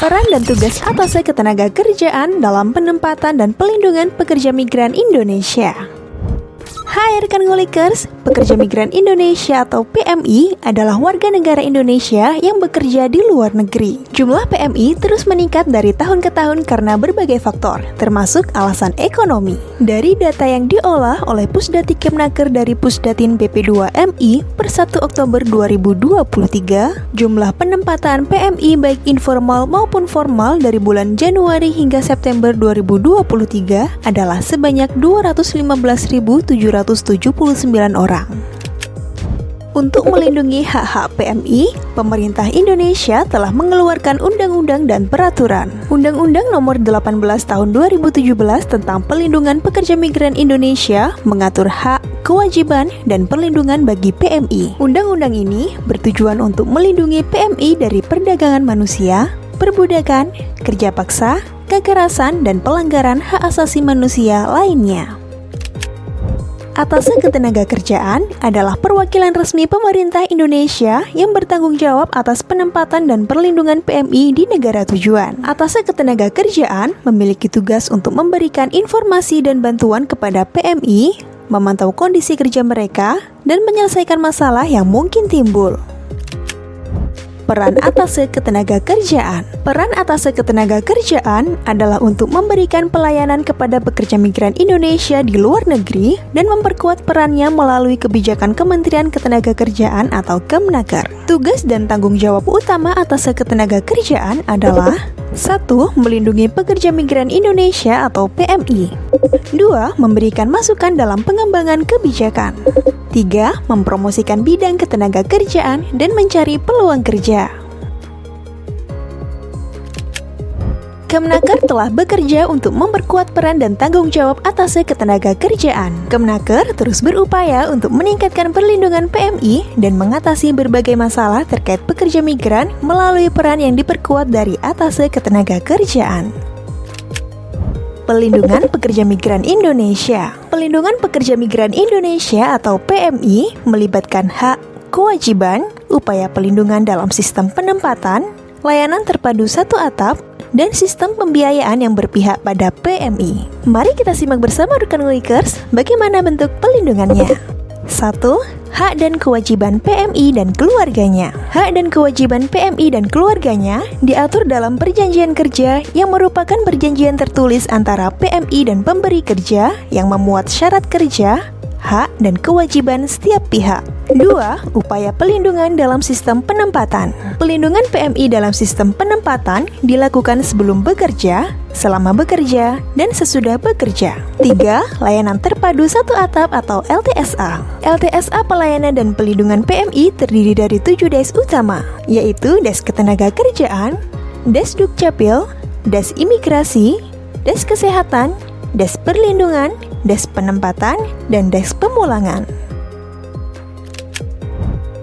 Peran dan tugas Atase Ketenagakerjaan dalam penempatan dan pelindungan pekerja migran Indonesia. Hai rekan ngulikers, pekerja migran Indonesia atau PMI adalah warga negara Indonesia yang bekerja di luar negeri. Jumlah PMI terus meningkat dari tahun ke tahun karena berbagai faktor, termasuk alasan ekonomi. Dari data yang diolah oleh Pusdati Kemnaker dari Pusdatin BP2MI per 1 Oktober 2023, jumlah penempatan PMI baik informal maupun formal dari bulan Januari hingga September 2023 adalah sebanyak 215.779 orang. Untuk melindungi hak-hak PMI, pemerintah Indonesia telah mengeluarkan undang-undang dan peraturan. Undang-Undang Nomor 18 Tahun 2017 tentang Pelindungan Pekerja Migran Indonesia mengatur hak, kewajiban, dan perlindungan bagi PMI. Undang-undang ini bertujuan untuk melindungi PMI dari perdagangan manusia, perbudakan, kerja paksa, kekerasan, dan pelanggaran hak asasi manusia lainnya. Atase Ketenagakerjaan adalah perwakilan resmi pemerintah Indonesia yang bertanggung jawab atas penempatan dan perlindungan PMI di negara tujuan. Atase Ketenagakerjaan memiliki tugas untuk memberikan informasi dan bantuan kepada PMI, memantau kondisi kerja mereka, dan menyelesaikan masalah yang mungkin timbul. Peran Atase Ketenagakerjaan. Peran Atase Ketenagakerjaan adalah untuk memberikan pelayanan kepada pekerja migran Indonesia di luar negeri dan memperkuat perannya melalui kebijakan Kementerian Ketenagakerjaan atau Kemnaker. Tugas dan tanggung jawab utama Atase Ketenagakerjaan adalah 1. Melindungi pekerja migran Indonesia atau PMI. 2. Memberikan masukan dalam pengembangan kebijakan. 3. Mempromosikan bidang ketenagakerjaan dan mencari peluang kerja. Kemnaker telah bekerja untuk memperkuat peran dan tanggung jawab Atase Ketenagakerjaan. Kemnaker terus berupaya untuk meningkatkan perlindungan PMI dan mengatasi berbagai masalah terkait pekerja migran melalui peran yang diperkuat dari Atase Ketenagakerjaan. Pelindungan Pekerja Migran Indonesia. Pelindungan Pekerja Migran Indonesia atau PMI melibatkan hak, kewajiban, upaya pelindungan dalam sistem penempatan, layanan terpadu satu atap, dan sistem pembiayaan yang berpihak pada PMI. Mari kita simak bersama rekan ngulikers bagaimana bentuk pelindungannya. 1. Hak dan kewajiban PMI dan keluarganya. Hak dan kewajiban PMI dan keluarganya diatur dalam perjanjian kerja yang merupakan perjanjian tertulis antara PMI dan pemberi kerja yang memuat syarat kerja, hak dan kewajiban setiap pihak. 2. Upaya pelindungan dalam sistem penempatan. Pelindungan PMI dalam sistem penempatan dilakukan sebelum bekerja, selama bekerja, dan sesudah bekerja. 3. Layanan terpadu satu atap atau LTSA. LTSA pelayanan dan pelindungan PMI terdiri dari 7 des utama, yaitu Des Ketenagakerjaan, Des Dukcapil, Des Imigrasi, Des Kesehatan, Des Perlindungan, Des Penempatan, dan Des Pemulangan.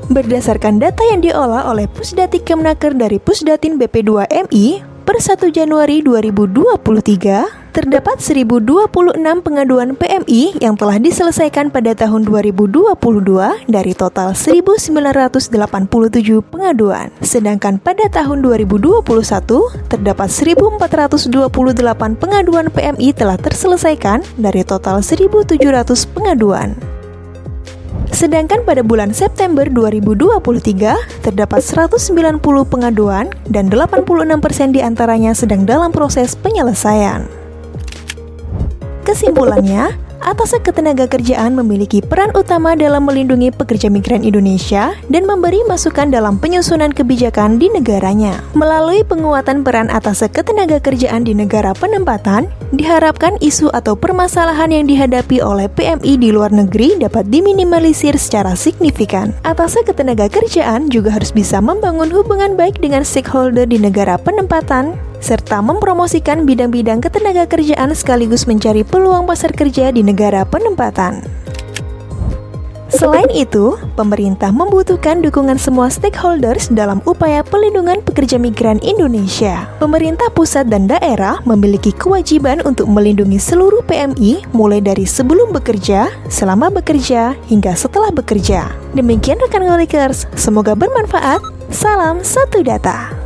Berdasarkan data yang diolah oleh Pusdati Kemnaker dari Pusdatin BP2MI per 1 Januari 2023, terdapat 1026 pengaduan PMI yang telah diselesaikan pada tahun 2022 dari total 1987 pengaduan. Sedangkan pada tahun 2021, terdapat 1428 pengaduan PMI telah terselesaikan dari total 1700 pengaduan. Sedangkan pada bulan September 2023, terdapat 190 pengaduan dan 86% diantaranya sedang dalam proses penyelesaian. Kesimpulannya, Atase Ketenagakerjaan memiliki peran utama dalam melindungi pekerja migran Indonesia dan memberi masukan dalam penyusunan kebijakan di negaranya. Melalui penguatan peran Atase Ketenagakerjaan di negara penempatan, diharapkan isu atau permasalahan yang dihadapi oleh PMI di luar negeri dapat diminimalisir secara signifikan. Atase Ketenagakerjaan juga harus bisa membangun hubungan baik dengan stakeholder di negara penempatan, serta mempromosikan bidang-bidang ketenagakerjaan sekaligus mencari peluang pasar kerja di negara penempatan. Selain itu, pemerintah membutuhkan dukungan semua stakeholders dalam upaya pelindungan pekerja migran Indonesia. Pemerintah pusat dan daerah memiliki kewajiban untuk melindungi seluruh PMI mulai dari sebelum bekerja, selama bekerja, hingga setelah bekerja. Demikian rekan ngulikers, semoga bermanfaat. Salam satu data.